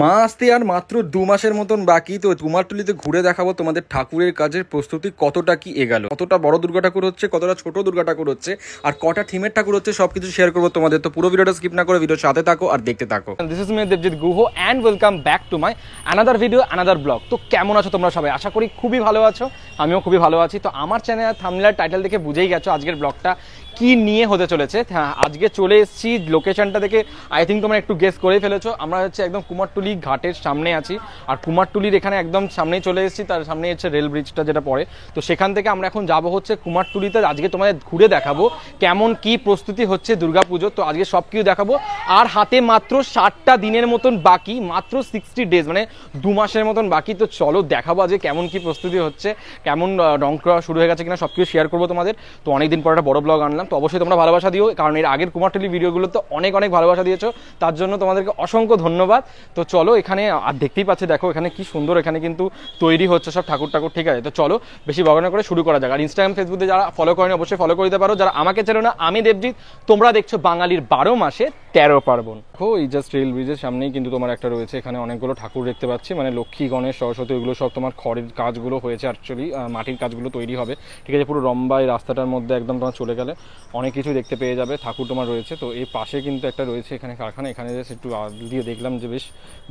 মা আসতে আর মাত্র ২ মাসের মতন বাকি। তো কুমারটুলিতে ঘুরে দেখাবো তোমাদের ঠাকুরের কাজের প্রস্তুতি কতটা কি এগালো, কতটা বড় দুর্গা ঠাকুর হচ্ছে, কতটা ছোট দুর্গা ঠাকুর হচ্ছে, আর কটা থিমের ঠাকুর হচ্ছে, সবকিছু শেয়ার করবো তোমাদের। তো পুরো ভিডিওটা স্কিপ না করে ভিডিওর সাথে থাকো আর দেখতে থাকো। This is me Debjit Guha and welcome back to my another video another blog. তো কেমন আছো তোমরা সবাই? আশা করি খুবই ভালো আছো, আমিও খুবই ভালো আছি। তো আমার চ্যানেল থাম্বনেল টাইটেল দেখে বুঝেই গেছো আজকের ব্লগটা কি নিয়ে হতে চলেছে। হ্যাঁ, আজকে চলে এসেছি লোকেশনটা দেখে আই থিঙ্ক তোমরা একটু গেস করেই ফেলেছো। আমরা হচ্ছে একদম কুমারটুলি ঘাটের সামনে আছি, আর কুমারটুলির এখানে একদম সামনেই চলে এসেছি। তার সামনে হচ্ছে রেল ব্রিজটা যেটা পড়ে, তো সেখান থেকে আমরা এখন যাবো হচ্ছে কুমারটুলিতে। আজকে তোমাদের ঘুরে দেখাবো কেমন কি প্রস্তুতি হচ্ছে দুর্গাপুজো। তো আজকে সব কিছু দেখাবো, আর হাতে মাত্র 60টা দিনের মতন বাকি, মাত্র 60 ডেজ, মানে 2 মাসের মতন বাকি। তো চলো দেখাবো আজকে কেমন কি প্রস্তুতি হচ্ছে, কেমন রং করা শুরু হয়ে গেছে কিনা, সব কিছু শেয়ার করবো তোমাদের। তো অনেকদিন পর একটা বড় ব্লগ আনলাম, তো অবশ্যই তোমরা ভালোবাসা দিও, কারণ এর আগের কুমারটুলি ভিডিওগুলো তো অনেক অনেক ভালোবাসা দিয়েছো, তার জন্য তোমাদেরকে অসংখ্য ধন্যবাদ। তো চলো এখানে আর দেখতেই পাচ্ছি, দেখো এখানে কি সুন্দর, এখানে কিন্তু তৈরি হচ্ছে সব ঠাকুর ঠাকুর। ঠিক আছে, তো চলো বেশি বর্ণনা করে শুরু করা যাক। আর ইনস্টাগ্রাম ফেসবুকে যারা ফলো করেনি অবশ্যই ফলো করে দিতে পারো, যারা আমাকে চেনো না, আমি দেবজিৎ, তোমরা দেখছো বাঙালির 12 মাসে 13 পার্বণ। ও এই জাস্ট রেল ব্রিজের সামনেই কিন্তু তোমার একটা রয়েছে, এখানে অনেকগুলো ঠাকুর দেখতে পাচ্ছি, মানে লক্ষ্মী, গণেশ, সরস্বতী, ওইগুলো সব তোমার খড়ের কাজগুলো হয়েছে, অ্যাকচুয়ালি মাটির কাজগুলো তৈরি হবে। ঠিক আছে, পুরো লম্বা এই রাস্তাটার মধ্যে একদম তোমার চলে গেলে অনেক কিছু দেখতে পেয়ে যাবে, ঠাকুর তোমার রয়েছে। তো এই পাশে কিন্তু একটা রয়েছে এখানে কারখানা, এখানে একটু দিয়ে দেখলাম যে বেশ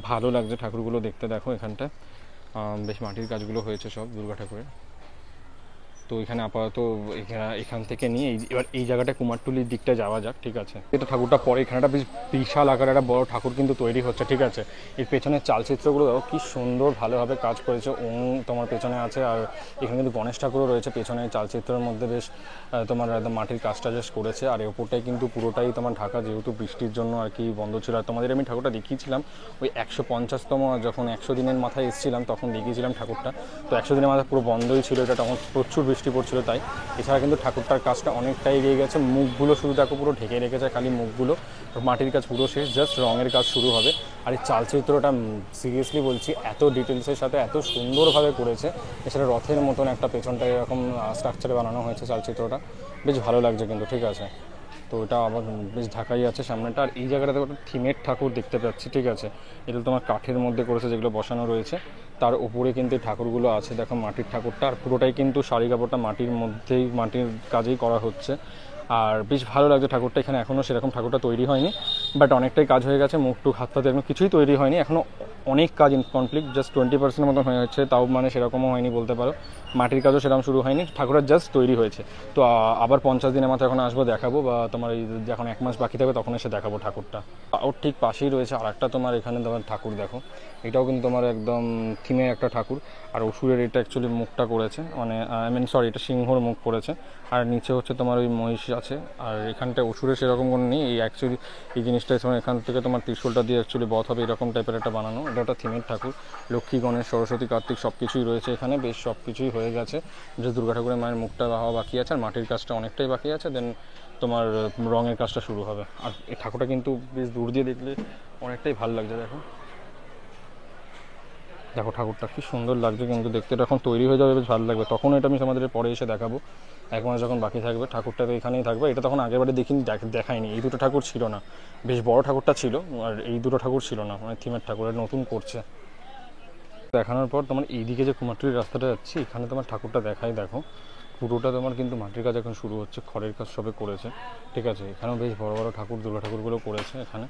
ভালো লাগছে ঠাকুরগুলো দেখতে। দেখো এখানটা বেশ মাটির কাজগুলো হয়েছে সব দুর্গা ঠাকুরের। তো এখানে আপাতত এখান থেকে নিয়ে এবার এই জায়গাটা কুমারটুলির দিকটা যাওয়া যাক। ঠিক আছে, এটা ঠাকুরটা পরে এখানেটা বেশ বিশাল আকারের একটা বড় ঠাকুর কিন্তু তৈরি হচ্ছে। ঠিক আছে, এর পেছনের চালচিত্রগুলো দেখো কি সুন্দর, ভালোভাবে কাজ করেছে। তোমার পেছনে আছে, আর এখানে কিন্তু গণেশ ঠাকুরও রয়েছে পেছনে। চালচিত্রের মধ্যে বেশ তোমার একদম মাটির কাজটা বেশ করেছে, আর ওপরটাই কিন্তু পুরোটাই তোমার ঢাকা, যেহেতু বৃষ্টির জন্য আর কি বন্ধ ছিল। আর তোমাদের আমি ঠাকুরটা দেখিয়েছিলাম ওই 150তম, যখন 100 দিনের মাথায় এসেছিলাম তখন দেখিয়েছিলাম ঠাকুরটা। তো 100 দিনের মাথায় পুরো বন্ধই ছিল এটা, তখন প্রচুর বৃষ্টি পড়ছিল তাই। এছাড়া কিন্তু ঠাকুরটার কাজটা অনেকটাই এগিয়ে গেছে, মুখগুলো শুধু দেখো পুরো ঢেকে রেখেছে, খালি মুখগুলো। মাটির কাজ পুরো শেষ, জাস্ট রঙের কাজ শুরু হবে। আর এই চালচিত্রটা সিরিয়াসলি বলছি এত ডিটেলসের সাথে এত সুন্দরভাবে করেছে। এছাড়া রথের মতন একটা পেছনটা এরকম স্ট্রাকচারে বানানো হয়েছে চালচিত্রটা, বেশ ভালো লাগছে কিন্তু। ঠিক আছে, তো এটা আবার বেশ ঢাকাই আছে সামনেটা। আর এই জায়গাটাতে একটা থিমের ঠাকুর দেখতে পাচ্ছি। ঠিক আছে, এটা তোমার কাঠের মধ্যে করেছে, যেগুলো বসানো রয়েছে তার উপরে কিন্তু ঠাকুরগুলো আছে। দেখো মাটির ঠাকুরটা, আর পুরোটাই কিন্তু শাড়ি কাপড়টা মাটির মধ্যেই, মাটির কাজেই করা হচ্ছে। আর বেশ ভালো লাগছে ঠাকুরটা। এখানে এখনও সেরকম ঠাকুরটা তৈরি হয়নি, বাট অনেকটাই কাজ হয়ে গেছে। মুখ টুক হাত পাতে এখনো কিছুই তৈরি হয়নি, এখনও অনেক কাজ ইনকমপ্লিট, জাস্ট 20% মতন হয়ে যাচ্ছে, তাও মানে সেরকমও হয়নি বলতে পারো। মাটির কাজও সেরকম শুরু হয়নি, ঠাকুরের জাস্ট তৈরি হয়েছে। তো আবার 50 দিনের মাথায় এখন আসবো, দেখাবো, বা তোমার এই যখন 1 মাস বাকি থাকবে তখন এসে দেখাবো ঠাকুরটা। ওর ঠিক পাশেই রয়েছে আর একটা তোমার এখানে তোমার ঠাকুর, দেখো এটাও কিন্তু তোমার একদম থিমের একটা ঠাকুর। আর অসুরের এটা অ্যাকচুয়ালি মুখটা করেছে, মানে সরি এটা সিংহর মুখ করেছে। আর নিচে হচ্ছে তোমার ওই মহিষ আছে। আর এখানটা অসুরের সেরকম কোনো নেই, এই অ্যাকচুয়ালি এই জিনিসটা এখান থেকে তোমার ত্রিশূলটা দিয়ে অ্যাকচুয়ালি বধ হবে, এরকম টাইপের একটা বানানো। এটা একটা থিমের ঠাকুর, লক্ষ্মী, গণেশ, সরস্বতী, কার্তিক সব কিছুই রয়েছে এখানে, বেশ সব কিছুই হয়ে গেছে। যে দুর্গা ঠাকুরের মায়ের মুখটা হওয়া বাকি আছে, আর মাটির কাজটা অনেকটাই বাকি আছে, দেন তোমার রঙের কাজটা শুরু হবে। আর এই ঠাকুরটা কিন্তু বেশ দূর দিয়ে দেখলে অনেকটাই ভালো লাগছে। দেখো দেখো ঠাকুরটা কি সুন্দর লাগছে কিন্তু দেখতে। এটা এখন তৈরি হয়ে যাবে, বেশ ভালো লাগবে, তখন এটা আমি আমাদের পরে এসে দেখাবো। 1 মাস যখন বাকি থাকবে ঠাকুরটা তো এখানেই থাকবে। এটা তখন আগেরবারে দেখিনি, দেখায়নি, এই দুটো ঠাকুর ছিল না, বেশ বড় ঠাকুরটা ছিল, আর এই দুটো ঠাকুর ছিল না, মানে থিমের ঠাকুর নতুন করছে। দেখানোর পর তোমার এইদিকে যে কুমারটুলির রাস্তাটা যাচ্ছি, এখানে তোমার ঠাকুরটা দেখাই। দেখো পুরোটা তোমার কিন্তু মাটির কাজ এখন শুরু হচ্ছে, খড়ের কাজ সবে করেছে। ঠিক আছে, এখানেও বেশ বড় বড় ঠাকুর, দুর্গা ঠাকুরগুলো করেছে এখানে।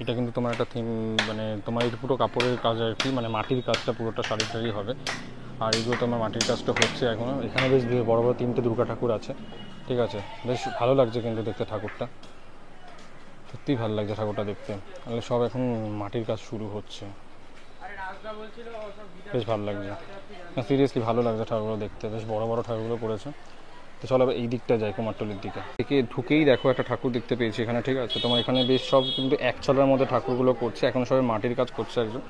এটা কিন্তু তোমার একটা থিম, মানে তোমার এই পুরো কাপড়ের কাজ আর কি, মানে মাটির কাজটা পুরোটা শাড়ি টাড়ি হবে। আর এইগুলো তোমার মাটির কাজটা হচ্ছে এখনও। এখানে বেশ বড় বড় 3টে দুর্গা ঠাকুর আছে। ঠিক আছে, বেশ ভালো লাগছে কিন্তু দেখতে ঠাকুরটা, সত্যিই ভালো লাগছে ঠাকুরটা দেখতে। তাহলে সব এখন মাটির কাজ শুরু হচ্ছে, বেশ ভালো লাগছে, সিরিয়াসলি ভালো লাগছে ঠাকুরগুলো দেখতে, বেশ বড় বড় ঠাকুরগুলো করেছে। তো চলো এই দিকটা যাই, কুমারটুলির দিকে থেকে ঢুকেই দেখো একটা ঠাকুর দেখতে পেয়েছি এখানে। ঠিক আছে, তোমার এখানে বেশ সব কিন্তু এক ছলার মধ্যে ঠাকুরগুলো করছে, এখন সবাই মাটির কাজ করছে একজন,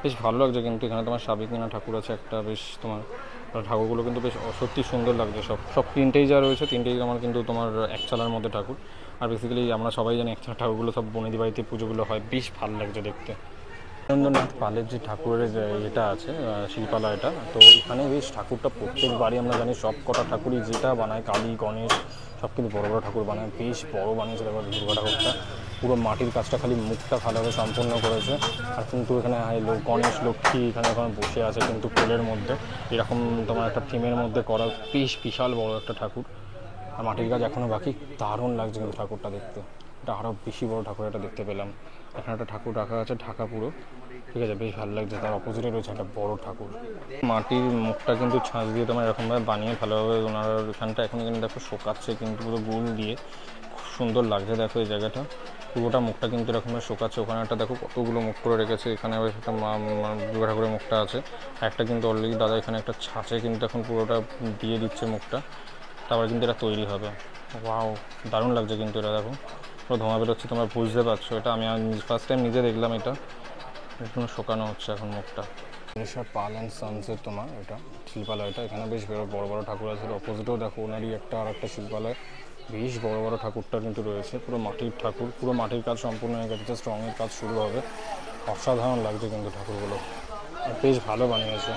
বেশ ভালো লাগছে কিন্তু। এখানে তোমার সাবেকিনা ঠাকুর আছে একটা, বেশ তোমার ঠাকুরগুলো কিন্তু বেশ সত্যি সুন্দর লাগছে। সব 3টেই যা রয়েছে 3টেই আমার কিন্তু তোমার এক ছলার মধ্যে ঠাকুর। আর বেসিক্যালি আমরা সবাই জানি এক ছলার ঠাকুরগুলো সব বনেদি বাড়িতে পুজোগুলো হয়, বেশ ভালো লাগছে দেখতে। নরেন্দ্রনাথ পালের যে ঠাকুরের যে এটা আছে শিল্পালয়, এটা তো এখানে বেশ ঠাকুরটা প্রত্যেকবারই আমরা জানি সব কটা ঠাকুরই যেটা বানায়, কালী গণেশ সব কিন্তু বড় বড় ঠাকুর বানায়, বেশ বড় বানিয়েছে দেখো দুর্গা ঠাকুরটা। পুরো মাটির কাজটা, খালি মুখটা ভালোভাবে সম্পূর্ণ করেছে। আর কিন্তু এখানে গণেশ লক্ষ্মী এখানে এখন বসে আছে কিন্তু কোলের মধ্যে, এরকম তোমার একটা থিমের মধ্যে করা বেশ বিশাল বড় একটা ঠাকুর। আর মাটির কাজ এখনও বাকি, দারুণ লাগছে কিন্তু ঠাকুরটা দেখতে। এটা আরও বেশি বড় ঠাকুর এটা দেখতে পেলাম। এখানে একটা ঠাকুর রাখা আছে ঢাকা পুরো, ঠিক আছে, বেশ ভালো লাগছে। তার অপোজিটে রয়েছে একটা বড় ঠাকুর। মাটির মুখটা কিন্তু ছাঁচ দিয়ে তোমার এরকমভাবে বানিয়ে ভালোভাবে ওনার এখানটা এখন কিন্তু দেখো শোকাচ্ছে কিন্তু পুরো গোল দিয়ে, খুব সুন্দর লাগছে দেখো এই জায়গাটা। পুরোটা মুখটা কিন্তু এরকমভাবে শোকাচ্ছে। ওখানে একটা দেখো কতগুলো মুখ করে রেখেছে, এখানে আবার একটা দুর্গা ঠাকুরের মুখটা আছে, একটা কিন্তু অলরেডি দাদা এখানে একটা ছাঁচে কিন্তু এখন পুরোটা দিয়ে দিচ্ছে মুখটা, তারপরে কিন্তু এটা তৈরি হবে। ওয়াও, দারুণ লাগছে কিন্তু এটা দেখো, পুরো ধোঁয়া বেরোচ্ছে, তোমরা বুঝতে পারছো। এটা আমি ফার্স্ট টাইম নিজে দেখলাম, এটা একটু শোকানো হচ্ছে এখন মুখটা। মনীষা পাল অ্যান্ড সন্সের তোমার এটা শিল্পালয়টা, এখানে বেশ বড় বড় ঠাকুর আছে। অপোজিটেও দেখো ওনারই একটা আর একটা শিল্পালয়, বেশ বড় বড় ঠাকুরটা কিন্তু রয়েছে। পুরো মাটির ঠাকুর, পুরো মাটির কাজ সম্পূর্ণ হয়ে গেছে, জাস্ট রঙের কাজ শুরু হবে। অসাধারণ লাগছে কিন্তু ঠাকুরগুলো, বেশ ভালো বানিয়েছে।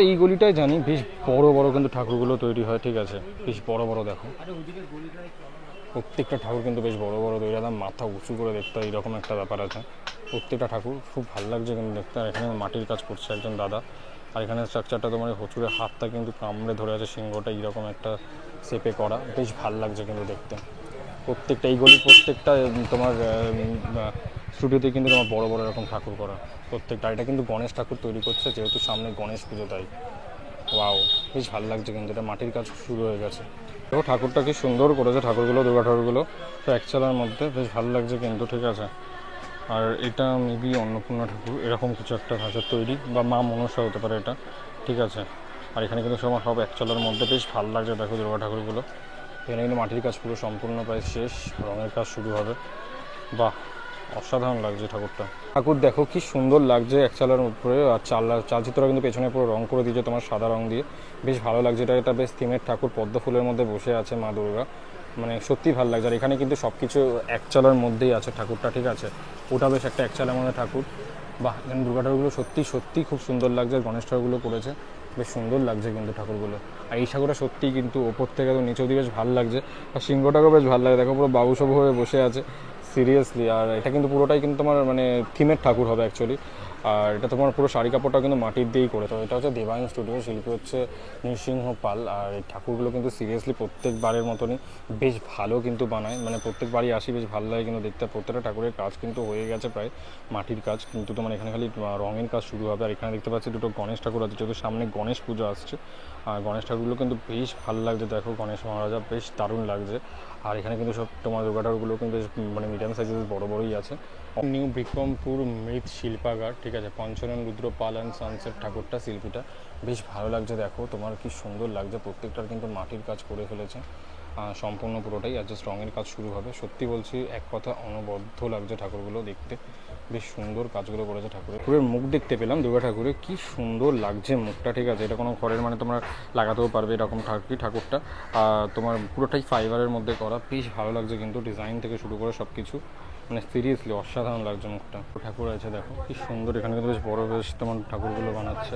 এই গলিটাই জানি বেশ বড় বড় কিন্তু ঠাকুরগুলো তৈরি হয়, ঠিক আছে, বেশ বড় বড় দেখো প্রত্যেকটা ঠাকুর কিন্তু বেশ বড় বড় তৈরি, একদম মাথা উঁচু করে দেখতে হয়, এরকম একটা ব্যাপার আছে প্রত্যেকটা ঠাকুর। খুব ভালো লাগছে কিন্তু দেখতে। আর এখানে মাটির কাজ করছে একজন দাদা, আর এখানে স্ট্রাকচারটা তোমার হচুরের হাতটা কিন্তু কামড়ে ধরে আছে, সিংহটা এইরকম একটা শেপে করা, বেশ ভালো লাগছে কিন্তু দেখতে। প্রত্যেকটা এই গলির প্রত্যেকটা তোমার স্টুডিওতে কিন্তু তোমার বড় বড় এরকম ঠাকুর করা প্রত্যেকটা। এটা কিন্তু গণেশ ঠাকুর তৈরি করছে, যেহেতু সামনে গণেশ পুজো তাই। ওয়াও, বেশ ভালো লাগছে কিন্তু, এটা মাটির কাজ শুরু হয়ে গেছে। দেখো ঠাকুরটা কি সুন্দর করেছে, ঠাকুরগুলো দুর্গা ঠাকুরগুলো তো একচালার মধ্যে, বেশ ভালো লাগছে কিন্তু, ঠিক আছে। আর এটা মেবি অন্নপূর্ণা ঠাকুর এরকম কিছু একটা ভাষার তৈরি, বা মা মনসা হতে পারে এটা, ঠিক আছে। আর এখানে কিন্তু সব একচালার মধ্যে, বেশ ভালো লাগছে দেখো দুর্গা ঠাকুরগুলো। এখানে কিন্তু মাটির কাজ পুরো সম্পূর্ণ প্রায় শেষ, রঙের কাজ শুরু হবে। বাহ, অসাধারণ লাগছে ঠাকুরটা। ঠাকুর দেখো কি সুন্দর লাগছে একচালার উপরে, আর চালচিত্রটা কিন্তু পেছনে পুরো রং করে দিয়েছে তোমার সাদা রং দিয়ে, বেশ ভালো লাগছে। এটা বেশ থিমের ঠাকুর, পদ্ম ফুলের মধ্যে বসে আছে মা দুর্গা, মানে সত্যি ভালো লাগছে। আর এখানে কিন্তু সব কিছু একচালার মধ্যেই আছে ঠাকুরটা, ঠিক আছে, ওটা বেশ একটা একচালার মধ্যে ঠাকুর। বাহ, এখানে দুর্গা ঠাকুরগুলো সত্যি সত্যি খুব সুন্দর লাগছে। গণেশ ঠাকুরগুলো করেছে, বেশ সুন্দর লাগছে কিন্তু ঠাকুরগুলো। আর এই ঠাকুরটা সত্যিই কিন্তু ওপর থেকে তো নিচে অবধি বেশ ভালো লাগছে। আর সিংহটাকেও বেশ ভালো লাগে দেখো, পুরো বাবুসবু হয়ে বসে আছে সিরিয়াসলি। আর এটা কিন্তু পুরোটাই কিন্তু তোমার মানে থিমের ঠাকুর হবে অ্যাকচুয়ালি। আর এটা তোমার পুরো শাড়ি কাপড়টা কিন্তু মাটির দিয়েই করে। তো এটা হচ্ছে দেবায়ন স্টুডিও, শিল্পী হচ্ছে নৃসিংহ পাল। আর এই ঠাকুরগুলো কিন্তু সিরিয়াসলি প্রত্যেকবারের মতনই বেশ ভালো কিন্তু বানায়, মানে প্রত্যেকবারই আসি, বেশ ভালো লাগে কিন্তু দেখতে। প্রত্যেকটা ঠাকুরের কাজ কিন্তু হয়ে গেছে প্রায়, মাটির কাজ কিন্তু তোমার এখানে খালি রঙের কাজ শুরু হবে। আর এখানে দেখতে পাচ্ছি দুটো গণেশ ঠাকুর আছে, যেহেতু সামনে গণেশ পুজো আসছে। আর গণেশ ঠাকুরগুলো কিন্তু বেশ ভালো লাগছে দেখো, গণেশ মহারাজা বেশ দারুণ লাগছে। আর এখানে কিন্তু সব তোমার দুর্গা ঠাকুরগুলো কিন্তু বেশ মানে মিডিয়াম সাইজের বড় বড়ই আছে। নিউ বিক্রমপুর মৃৎ শিল্পাগার, ঠিক আছে, পঞ্চনন রুদ্র পাল অ্যান্ড সন্সের ঠাকুরটা শিল্পীটা বেশ ভালো লাগছে দেখো, তোমার কি সুন্দর লাগছে। প্রত্যেকটার কিন্তু মাটির কাজ করে ফেলেছে সম্পূর্ণ পুরোটাই, আর জাস্ট রঙের কাজ শুরু হবে। সত্যি বলছি, এক কথা অনবদ্য লাগছে ঠাকুরগুলো দেখতে, বেশ সুন্দর কাজগুলো করেছে ঠাকুরের মুখ দেখতে পেলাম দুর্গা ঠাকুরের, কি সুন্দর লাগছে মুখটা, ঠিক আছে। এটা কোনো ঘরের মানে তোমরা লাগাতেও পারবে এরকম ঠাকুরটা। তোমার পুরোটাই ফাইবারের মধ্যে করা, বেশ ভালো লাগছে কিন্তু, ডিজাইন থেকে শুরু করে সব কিছু মানে সিরিয়াসলি অসাধারণ লাগছে মুখটা। ঠাকুর আছে দেখো কি সুন্দর, এখানে কিন্তু বেশ বড় বেশ তোমার ঠাকুরগুলো বানাচ্ছে,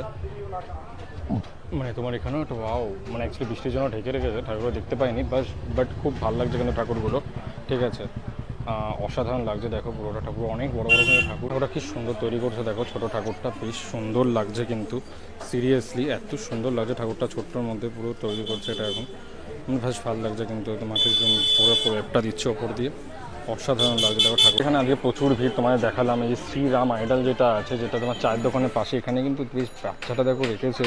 মানে তোমার এখানেও একটা ওয়াও, মানে অ্যাকচুয়ালি বৃষ্টির জন্য ঢেকে রেখেছে ঠাকুরগুলো, দেখতে পাইনি বাট খুব ভালো লাগছে কিন্তু ঠাকুরগুলো, ঠিক আছে। অসাধারণ লাগছে দেখো, পুরোটা ঠাকুর অনেক বড় বড় কিন্তু ঠাকুর, ওটা কি সুন্দর তৈরি করছে দেখো। ছোটো ঠাকুরটা বেশ সুন্দর লাগছে কিন্তু, সিরিয়াসলি এত সুন্দর লাগছে ঠাকুরটা, ছোট্টর মধ্যে পুরো তৈরি করছে এটা এখন, বেশ ভালো লাগছে কিন্তু। মাটির পুরো একটা দিচ্ছে ওপর দিয়ে, অসাধারণ লাগছে দেখো ঠাকুর। এখানে আজকে প্রচুর ভিড়, তোমাদের দেখালাম এই যে শ্রীরাম আইডল যেটা আছে, যেটা তোমার চায়ের দোকানের পাশে, এখানে কিন্তু বেশ বাচ্চাটা দেখো রেখেছে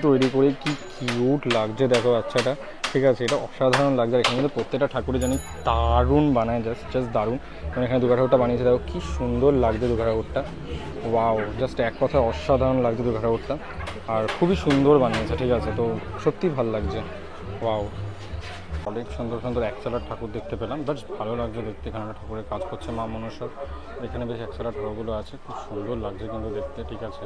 তৈরি করে, কি কিউট লাগছে দেখো বাচ্চাটা, ঠিক আছে। এটা অসাধারণ লাগছে। এখানে কিন্তু প্রত্যেকটা ঠাকুরে জানি দারুণ বানায়, জাস্ট দারুণ। মানে এখানে দুর্গা ঠাকুরটা বানিয়েছে দেখো, কি সুন্দর লাগছে দুর্গা ঠাকুরটা, ওয়াও, জাস্ট এক কথা অসাধারণ লাগছে দুর্গা ঠাকুরটা, আর খুবই সুন্দর বানিয়েছে, ঠিক আছে। তো সত্যিই ভালো লাগছে, ওয়াও, অনেক সুন্দর সুন্দর একচালার ঠাকুর দেখতে পেলাম, বেশ ভালো লাগছে দেখতে। এখানে একটা ঠাকুরের কাজ করছে মা মনসা, এখানে বেশ একচালার ঠাকুরগুলো আছে, খুব সুন্দর লাগছে কিন্তু দেখতে, ঠিক আছে।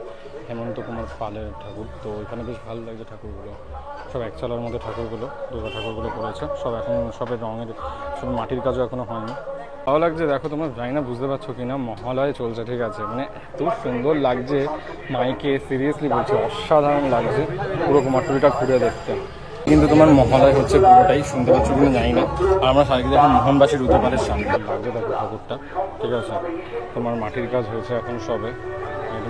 হেমন্ত কুমার পালের ঠাকুর, তো এখানে বেশ ভালো লাগছে ঠাকুরগুলো, সব একচালার মধ্যে ঠাকুরগুলো দুর্গা ঠাকুরগুলো করেছে, সব এখন সবের রঙের, সব মাটির কাজও এখনও হয়নি। ভালো লাগছে। দেখো তোমরা জানি না বুঝতে পারছো কিনা, মহালয় চলছে, ঠিক আছে, মানে এত সুন্দর লাগছে মাইকে, সিরিয়াসলি বলছি অসাধারণ লাগছে পুরো কুমারটুলিটা ঘুরে দেখতে। কিন্তু তোমার মহালয় হচ্ছে পুরোটাই, শুনতে পাচ্ছ কিনা জানি না। আর আমরা সারিকে এখন মোহনবাসীর উদ্যোগের সামনে লাগছে, দেখো ঠাকুরটা, ঠিক আছে, তোমার মাটির কাজ হয়েছে এখন সবে।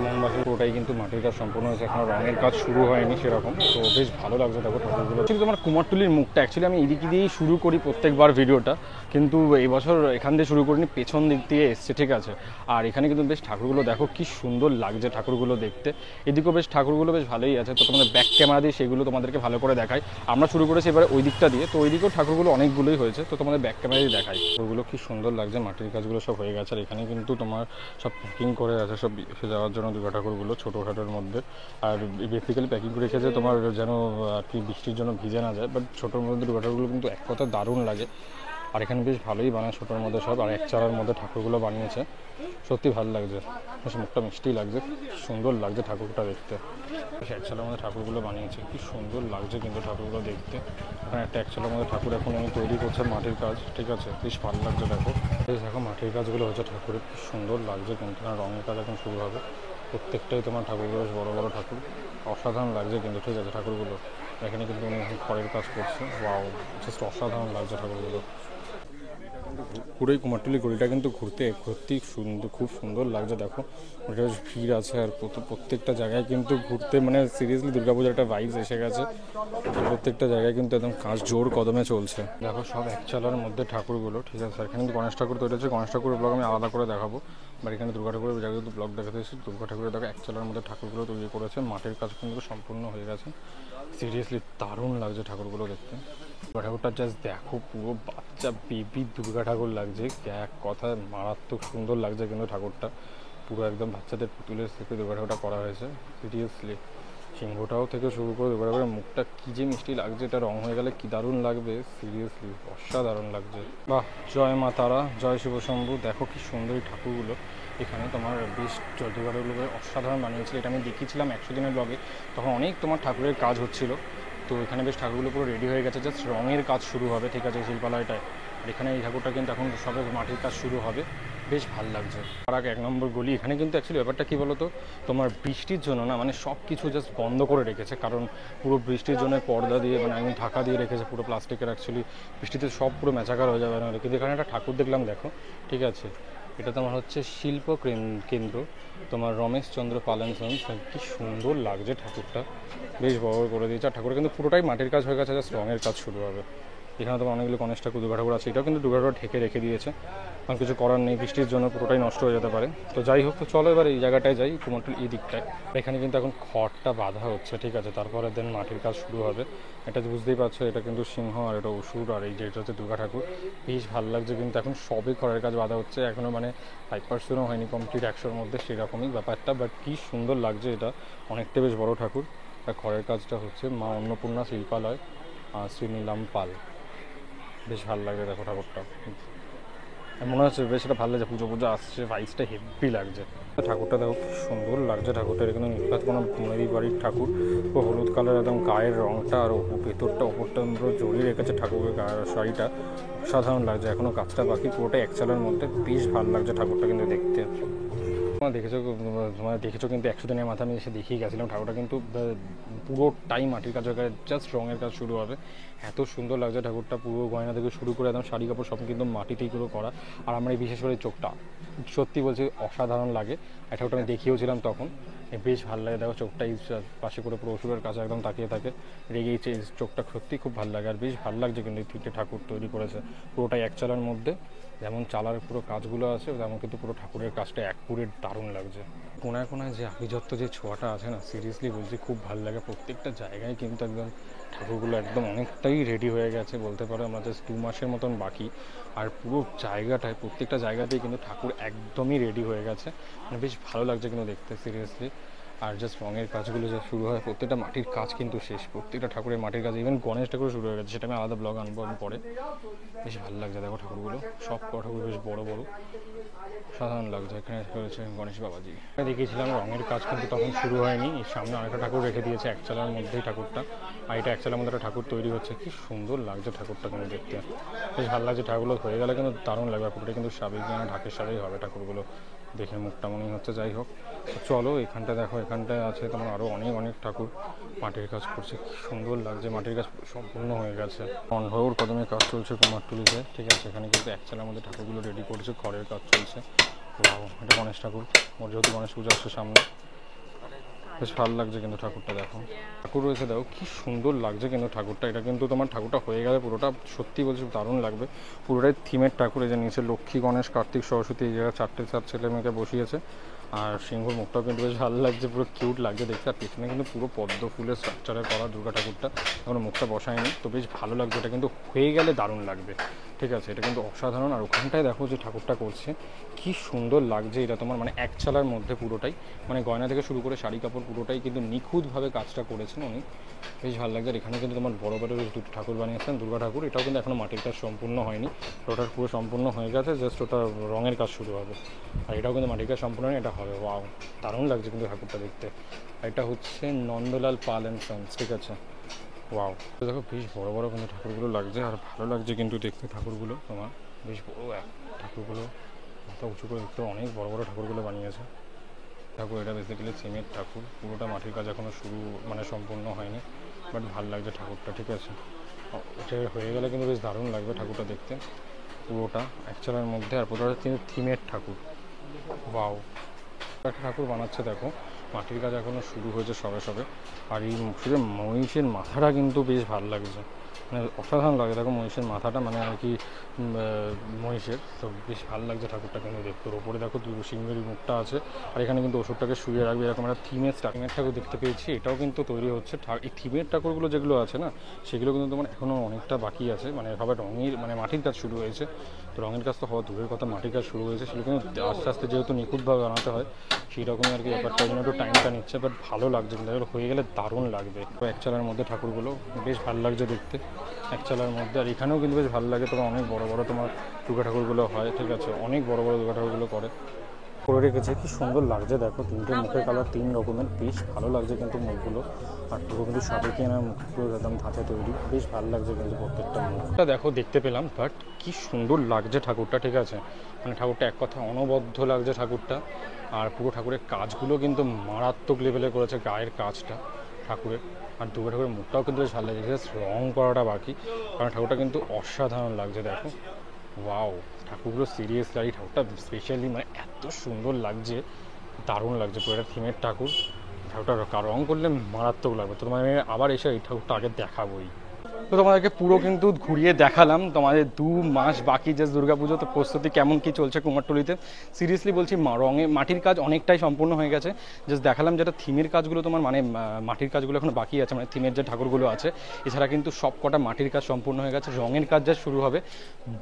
মোহনবাসীর পুরোটাই কিন্তু মাটির কাজ সম্পূর্ণ হয়েছে, এখন রঙের কাজ শুরু হয়নি সেরকম। তো বেশ ভালো লাগছে দেখো ঠাকুরগুলো। কিন্তু তোমার কুমারটুলির মুখটা অ্যাকচুয়ালি আমি এদিক দিয়েই শুরু করি প্রত্যেকবার ভিডিওটা, কিন্তু এই বছর এখান দিয়ে শুরু করিনি, পেছন দিক দিয়ে এসছে, ঠিক আছে। আর এখানে কিন্তু বেশ ঠাকুরগুলো দেখো কি সুন্দর লাগছে ঠাকুরগুলো দেখতে। এদিকেও বেশ ঠাকুরগুলো বেশ ভালোই আছে। তো তোমাদের ব্যাক ক্যামেরা দিয়ে সেগুলো তোমাদেরকে ভালো করে দেখাই। আমরা শুরু করেছি এবারে ওই দিকটা দিয়ে, তো ওই দিকেও ঠাকুরগুলো অনেকগুলোই হয়েছে, তো তোমাদের ব্যাক ক্যামেরা দিয়ে দেখাই। ওগুলো কি সুন্দর লাগছে, মাটির কাজগুলো সব হয়ে গেছে। আর এখানে কিন্তু তোমার সব প্যাকিং করে আছে সব এসে যাওয়ার জন্য দুর্গা ঠাকুরগুলো ছোটোখাটোর মধ্যে। আর বেসিক্যালি প্যাকিং করে রেখেছে তোমার যেন আর কি বৃষ্টির জন্য ভিজে না যায়। বাট ছোটোর মধ্যে দুর্গা ঠাকুরগুলো কিন্তু এক কথা দারুণ লাগে। আর এখানে বেশ ভালোই বানায় ছোটোর মধ্যে সব। আর এক চালার মধ্যে ঠাকুরগুলো বানিয়েছে, সত্যি ভালো লাগছে, বেশ মুখটা মিষ্টি লাগছে, সুন্দর লাগছে ঠাকুরটা দেখতে। বেশ এক চালার মধ্যে ঠাকুরগুলো বানিয়েছে, কি সুন্দর লাগছে কিন্তু ঠাকুরগুলো দেখতে। এখানে একটা এক চালার মধ্যে ঠাকুর এখন আমি তৈরি করছে মাটির কাজ, ঠিক আছে, বেশ ভালো লাগছে দেখো। বেশ দেখো মাটির কাজগুলো হচ্ছে ঠাকুরের, কি সুন্দর লাগছে কিন্তু। রঙের কাজ এখন শুরু হবে, প্রত্যেকটাই তোমার ঠাকুরগুলো বেশ বড়ো বড়ো ঠাকুর, অসাধারণ লাগছে কিন্তু, ঠিক আছে ঠাকুরগুলো। এখানে কিন্তু উনি খড়ের কাজ করছে, ওয়াও, জাস্ট অসাধারণ লাগছে ঠাকুরগুলো। পুরোই কুমারটুলি গলিটা কিন্তু ঘুরতে সত্যি সুন্দর, খুব সুন্দর লাগছে দেখো। ওটা বেশ ভিড় আছে, আর প্রত্যেকটা জায়গায় কিন্তু ঘুরতে মানে সিরিয়াসলি দুর্গাপূজার একটা ভাইবস এসে গেছে। প্রত্যেকটা জায়গায় কিন্তু একদম কাজ জোর কদমে চলছে। দেখো সব এক চালার মধ্যে ঠাকুরগুলো, ঠিক আছে। এখানে কিন্তু গণেশ ঠাকুর তৈরি হচ্ছে, গণেশ ঠাকুরের ব্লগ আমি আলাদা করে দেখাবো। বাট এখানে দুর্গা ঠাকুরের জায়গায় কিন্তু ব্লগ দেখাতে এসেছি। দুর্গা ঠাকুরের দেখো এক চালার মধ্যে ঠাকুরগুলো তৈরি করেছে, মাটির কাজ কিন্তু সম্পূর্ণ হয়ে গেছে। সিরিয়াসলি দারুণ লাগছে ঠাকুরগুলো দেখতে। দুর্গা ঠাকুরটা জাস্ট দেখো, পুরো বাচ্চা বেবি দুর্গা ঠাকুর লাগছে, এক কথায় মারাত্মক সুন্দর লাগছে কিন্তু ঠাকুরটা। পুরো একদম বাচ্চাদের পুতুলের থেকে দুর্গা ঠাকুরটা করা হয়েছে, সিরিয়াসলি। সিংহটাও থেকে শুরু করে দুর্গা ঠাকুরের মুখটা কী যে মিষ্টি লাগছে, এটা রং হয়ে গেলে কী দারুণ লাগবে, সিরিয়াসলি অসাধারণ লাগছে। বাহ, জয় মা তারা, জয় শিব শম্ভু। দেখো কি সুন্দর এই ঠাকুরগুলো। এখানে তোমার বেশ দুর্গা ঠাকুরগুলো অসাধারণ বানিয়েছিল, এটা আমি দেখিয়েছিলাম 100 দিনের ব্লগে, তখন অনেক তোমার ঠাকুরের কাজ হচ্ছিল। তো এখানে বেশ ঠাকুরগুলো পুরো রেডি হয়ে গেছে, জাস্ট রঙের কাজ শুরু হবে, ঠিক আছে, শিল্পালয়টায়। আর এখানে এই ঠাকুরটা কিন্তু এখন সবে মাটির কাজ শুরু হবে, বেশ ভালো লাগছে। আর এক নম্বর গলি, এখানে কিন্তু অ্যাকচুয়ালি ব্যাপারটা কী বলো তো, তোমার বৃষ্টির জন্য না মানে সব কিছু জাস্ট বন্ধ করে রেখেছে, কারণ পুরো বৃষ্টির জন্য পর্দা দিয়ে মানে একদম ঢাকা দিয়ে রেখেছে পুরো প্লাস্টিকের। অ্যাকচুয়ালি বৃষ্টিতে সব পুরো ম্যাচাকার হয়ে যাবে না, কিন্তু এখানে একটা ঠাকুর দেখলাম দেখো, ঠিক আছে, এটা তোমার হচ্ছে শিল্প কেন্দ্র তোমার রমেশচন্দ্র পালন সন্স। কি সুন্দর লাগছে ঠাকুরটা, বেশ বড় করে দিয়েছে। আর ঠাকুর কিন্তু পুরোটাই মাটির কাজ হয়ে গেছে, জাস্ট রঙের কাজ শুরু হবে। এখানে তোমার অনেকগুলো গণেশ ঠাকুর, দুর্গা ঠাকুর আছে, এটাও কিন্তু দুর্গা ঠাকুর ঢেকে রেখে দিয়েছে, কারণ কিছু করার নেই, বৃষ্টির জন্য পুরোটাই নষ্ট হয়ে যেতে পারে। তো যাই হোক, তো চলো এবার এই জায়গাটায় যাই, কুমারটুলি এই দিকটায়। এখানে কিন্তু এখন খড়টা বাঁধা হচ্ছে, ঠিক আছে, তারপরে দেন মাটির কাজ শুরু হবে। এটা বুঝতেই পারছো, এটা কিন্তু সিংহ আর এটা অসুর, আর এই যেটা হচ্ছে দুর্গা ঠাকুর। বেশ ভালো লাগছে কিন্তু, এখন সবই খড়ের কাজ বাঁধা হচ্ছে, এখনও মানে 5%ও হয়নি কমপ্লিট 100-র মধ্যে, সেরকমই ব্যাপারটা। বাট কি সুন্দর লাগছে, এটা অনেকটা বেশ বড় ঠাকুর। আর খড়ের কাজটা হচ্ছে মা অন্নপূর্ণা শিল্পালয়, শ্রী নীলাম পাল। বেশ ভালো লাগে দেখো ঠাকুরটা, মনে হচ্ছে বেশ এটা ভালো লাগছে, পুজো পুজো আসছে, ভাইসটা হেভি লাগছে। ঠাকুরটা দেখো কি সুন্দর লাগছে ঠাকুরটা, এখানে নির্ঘাত কোনো মেরি বাড়ির ঠাকুর, ও হলুদ কালার একদম গায়ের রঙটা, আর ভেতরটা ওপরটা পুরো জড়িয়ে রেখেছে ঠাকুরের গায়ের শাড়িটা, সাধারণ লাগছে। এখনও কাজটা বাকি, পুরোটা এক চালের মধ্যে, বেশ ভালো লাগছে ঠাকুরটা কিন্তু দেখতে। দেখেছো কিন্তু 100 দিনের মাথায় আমি এসে দেখিয়ে গেছিলাম, ঠাকুরটা কিন্তু পুরোটাই মাটির কাজ হয়ে জাস্ট রঙের কাজ শুরু হবে। এত সুন্দর লাগছে ঠাকুরটা, পুরো গয়না থেকে শুরু করে একদম শাড়ি কাপড় সব কিন্তু মাটিতেই পুরো করা। আর আমার এই বিশেষ করে চোখটা সত্যি বলছি অসাধারণ লাগে, ঠাকুরটা আমি দেখিয়েওছিলাম তখন, বেশ ভালো লাগে। দেখো চোখটা এই পাশে করে পুরো অসুরের কাছে একদম তাকিয়ে থাকে, রেগেছে চোখটা, সত্যি খুব ভালো লাগে। আর বেশ ভালো লাগছে কিন্তু এই তিনটে ঠাকুর তৈরি করেছে, পুরোটাই এক চালার মধ্যে, যেমন চালার পুরো কাজগুলো আছে তেমন কিন্তু পুরো ঠাকুরের কাজটা অ্যাকুরেট দারুণ লাগছে। কোনায় কোনায় যে আভিজাত্য যে ছোঁয়াটা আছে না, সিরিয়াসলি বলছি খুব ভালো লাগে। প্রত্যেকটা জায়গায় কিন্তু একদম ঠাকুরগুলো একদম অনেকটাই রেডি হয়ে গেছে বলতে পারো, আমরা জাস্ট 2 মাসের মতন বাকি। আর পুরো জায়গাটায় প্রত্যেকটা জায়গাতেই কিন্তু ঠাকুর একদমই রেডি হয়ে গেছে, মানে বেশ ভালো লাগছে কিন্তু দেখতে, সিরিয়াসলি। আর জাস্ট রঙের কাজগুলো যা শুরু হয়, প্রত্যেকটা মাটির কাজ কিন্তু শেষ, প্রত্যেকটা ঠাকুরের মাটির কাজ, ইভেন গণেশ ঠাকুর শুরু হয়ে গেছে, সেটা আমি আলাদা ব্লগ আনবো আমি পরে। বেশ ভালো লাগছে দেখো ঠাকুরগুলো, সব কটা ঠাকুর বেশ বড় বড়, সাধারণ লাগছে। এখানে রয়েছে গণেশ বাবাজি। দেখিয়েছিলাম রঙের কাজ কিন্তু তখন শুরু হয়নি, এর সামনে অনেকটা ঠাকুর রেখে দিয়েছে একচালার মধ্যেই ঠাকুরটা, আর এটা একচালার মধ্যে একটা ঠাকুর তৈরি হচ্ছে। কি সুন্দর লাগছে ঠাকুরটা কিন্তু দেখতে, বেশ ভালো লাগছে। ঠাকুরগুলো হয়ে গেলে কিন্তু দারুণ লাগবে, পুরোটা কিন্তু সাবেকিয়ানা ঢাকের সাথেই হবে ঠাকুরগুলো, দেখে মুখটা মনেই হচ্ছে। যাই হোক, চলো এখানটা দেখো, এখানটায় আছে তোমার আরও অনেক অনেক ঠাকুর মাটির কাজ করছে। কি সুন্দর লাগছে, মাটির কাজ সম্পূর্ণ হয়ে গেছে। অন্ধর কদমে কাজ চলছে কুমারটুলিতে, ঠিক আছে। এখানে কিন্তু একচালার মধ্যে ঠাকুরগুলো রেডি করছে, খড়ের কাজ চলছে। এটা গণেশ ঠাকুর, ওর যেহেতু গণেশ পুজো আসছে সামনে, বেশ ভালো লাগছে কিন্তু ঠাকুরটা দেখো। ঠাকুর রয়েছে দেখো, কি সুন্দর লাগছে কিন্তু ঠাকুরটা। এটা কিন্তু তোমার ঠাকুরটা হয়ে গেলে পুরোটা সত্যি বলছি দারুণ লাগবে, পুরোটাই থিমের ঠাকুর। এই যে নিচে লক্ষ্মী, গণেশ, কার্তিক, সরস্বতী, এই জায়গায় 4 ছেলে মেয়েকে বসিয়েছে। আর সিংহর মুখটাও কিন্তু বেশ ভালো লাগছে, পুরো কিউট লাগছে দেখতে। আর পিছনে কিন্তু পুরো পদ্ম ফুলের স্ট্রাকচারে করা দুর্গা ঠাকুরটা, এখনো মুখটা বসায়নি, তো বেশ ভালো লাগছে। এটা কিন্তু হয়ে গেলে দারুণ লাগবে, ঠিক আছে। এটা কিন্তু অসাধারণ। আর ওখানটায় দেখো যে ঠাকুরটা করছে, কি সুন্দর লাগছে। এটা তোমার মানে একচালার মধ্যে পুরোটাই, মানে গয়না থেকে শুরু করে শাড়ি কাপড় পুরোটাই কিন্তু নিখুঁতভাবে কাজটা করেছেন উনি, বেশ ভালো লাগছে। আর এখানে কিন্তু তোমার বড় বড় দুটো ঠাকুর বানিয়েছেন, দুর্গা ঠাকুর। এটাও কিন্তু এখনও মাটির কাজ সম্পূর্ণ হয়নি, ওটার পুরো সম্পূর্ণ হয়ে গেছে, জাস্ট ওটা রঙের কাজ শুরু হবে। আর এটাও কিন্তু মাটির কাজ সম্পূর্ণ হয়নি, এটা হবে। ওয়াও, দারুণ লাগছে কিন্তু ঠাকুরটা দেখতে। আর এটা হচ্ছে নন্দলাল পাল অ্যান্ড সন্স, ঠিক আছে। ওয়াও, দেখো বেশ বড় বড় কিন্তু ঠাকুরগুলো লাগছে, আর ভালো লাগছে কিন্তু দেখতে ঠাকুরগুলো তোমার, বেশ বড় ঠাকুরগুলো, মাথা উঁচু করে দেখতে অনেক বড় বড় ঠাকুরগুলো বানিয়েছে। ঠাকুর এটা বেসিক্যালি সিমেন্ট ঠাকুর, পুরোটা মাটির কাজ এখনও শুরু মানে সম্পূর্ণ হয়নি, বাট ভালো লাগছে ঠাকুরটা, ঠিক আছে। এটা হয়ে গেলে কিন্তু বেশ দারুণ লাগবে ঠাকুরটা দেখতে, পুরোটা একচালার মধ্যে। আর পুরোটা কিন্তু থিমের ঠাকুর। ওয়াও, একটা ঠাকুর বানাচ্ছে দেখো, মাটির কাজ এখনও শুরু হয়েছে সবে সবে। আর এই শুধু মহিষের মাথাটা কিন্তু বেশ ভালো লাগছে, মানে অসাধারণ লাগে দেখো মহিষের মাথাটা, মানে আর কি মহিষের, তো বেশ ভালো লাগছে ঠাকুরটা কিন্তু দেখতে। ওর ওপরে দেখো দুটো সিংহের মুখটা আছে, আর এখানে কিন্তু ওষুধটাকে শুয়ে রাখবে, এরকম একটা থিমের ঠাকুর দেখতে পেয়েছি। এটাও কিন্তু তৈরি হচ্ছে। এই থিমের ঠাকুরগুলো যেগুলো আছে না, সেগুলো কিন্তু তোমার এখনও অনেকটা বাকি আছে, মানে সবাই রঙের মানে মাটির কাজ শুরু হয়েছে, তো রঙের কাজ তো হওয়া দূরের কথা, মাটির কাজ শুরু হয়েছে, সেগুলো কিন্তু আস্তে আস্তে যেহেতু নিখুঁতভাবে বানাতে হয়, সেই রকমই আর কি ব্যাপারটা, জন্য একটু টাইমটা নিচ্ছে, বাট ভালো লাগছে কিন্তু হয়ে গেলে দারুণ লাগবে। তো একচালার মধ্যে ঠাকুরগুলো বেশ ভালো লাগছে দেখতে, একচালার মধ্যে। আর এখানেও কিন্তু বেশ ভালো লাগে, তোমার অনেক বড় বড় তোমার দুর্গা ঠাকুরগুলো হয়, ঠিক আছে, অনেক বড় বড় দুর্গা ঠাকুরগুলো করে রেখেছে। কি সুন্দর লাগছে দেখো, তিনটে মুখের কালার 3 রকমের, বেশ ভালো লাগছে কিন্তু মুখগুলো। আর পুরো কিন্তু সাবেকিয়ানা মুখগুলো একদম ধাঁচে তৈরি, বেশ ভালো লাগছে কিন্তু প্রত্যেকটা মুখটা দেখো দেখতে পেলাম। বাট কি সুন্দর লাগছে ঠাকুরটা, ঠিক আছে, মানে ঠাকুরটা এক কথা অনবদ্য লাগছে ঠাকুরটা। আর পুরো ঠাকুরের কাজগুলো কিন্তু মারাত্মক লেভেলে করেছে, গায়ের কাজটা ঠাকুরের। আর দুর্গা ঠাকুরের মুখটাও কিন্তু বেশ ভালো লাগছে, জাস্ট রং করাটা বাকি, কারণ ঠাকুরটা কিন্তু অসাধারণ লাগছে দেখো। ওয়াও, ঠাকুরগুলো সিরিয়াসলি, আর এই ঠাকুরটা স্পেশালি মানে এত সুন্দর লাগছে, দারুণ লাগছে। পুরো একটা থিমের ঠাকুর, ঠাকুরটা রং করলে মারাত্মক লাগবে। তো তোমার আবার এসে এই ঠাকুরটা আগে দেখাবোই। তো তোমাদেরকে পুরো কিন্তু ঘুরিয়ে দেখালাম, তোমাদের 2 মাস বাকি জাস্ট দুর্গাপুজো, তো প্রস্তুতি কেমন কী চলছে কুমারটুলিতে। সিরিয়াসলি বলছি, মাটির কাজ অনেকটাই সম্পূর্ণ হয়ে গেছে, জাস্ট দেখালাম যেটা থিমের কাজগুলো তোমার মানে মাটির কাজগুলো এখন বাকি আছে, মানে থিমের যে ঠাকুরগুলো আছে, এছাড়া কিন্তু সব কটা মাটির কাজ সম্পূর্ণ হয়ে গেছে, রঙের কাজ যা শুরু হবে।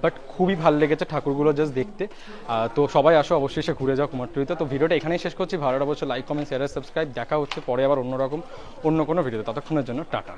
বাট খুবই ভালো লেগেছে ঠাকুরগুলো জাস্ট দেখতে। তো সবাই আসো অবশ্যই এসে ঘুরে যাও কুমারটুলিতে। তো ভিডিওটা এখানেই শেষ করছি, ভালো অবশ্যই লাইক, কমেন্ট, শেয়ার, সাবস্ক্রাইব। দেখা হচ্ছে পরে আবার অন্য কোনো ভিডিওতে, ততক্ষণের জন্য টাটা।